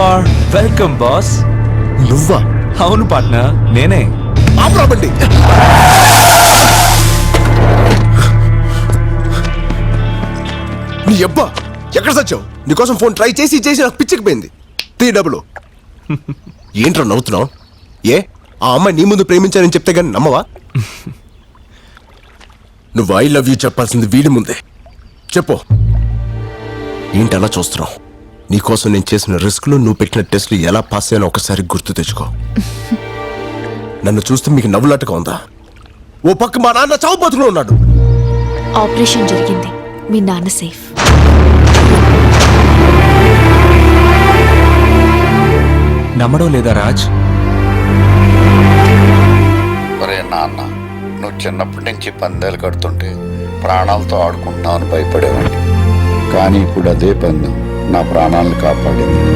Are welcome boss. నువ్వా? అవును partner, నేనే. ఆపరాబండి. నీ అబ్బా ఎక్కడ సచ్చావు? నీకోసం ఫోన్ ట్రై చేసి చేసి నాకు పిచ్చికిపోయింది. డబ్బులు ఏంట్రా నవ్వుతున్నావు? ఏ ఆ అమ్మాయి నీ ముందు ప్రేమించానని చెప్తే గానీ నమ్మవా? నువ్వు ఐ లవ్ యూ చెప్పాల్సింది వీడి ముందే. చెప్పు. ఏంటి అలా చూస్తున్నావు? నీకోసం నేను చేసిన రిస్క్లు, నువ్వు పెట్టిన టెస్ట్లు ఎలా పాస్ అయ్యానో ఒకసారి గుర్తు తెచ్చుకో. నన్ను చూస్తే మీకు నవ్వులాటగా ఉందా? ఓ పక్క మా నాన్న చావు బతుకులో ఉన్నాడు. ఆపరేషన్ జరిగింది, మీ నాన్న సేఫ్. నమ్మడం లేదా రాజ్? ఒరే నాన్న, నువ్వు చిన్నప్పటి నుంచి పందాలు కడుతుంటే ప్రాణాలతో ఆడుకుంటున్నావు అని భయపడేవాడిని. కానీ ఇప్పుడు అదే పందెం నా ప్రాణాలను కాపాడింది.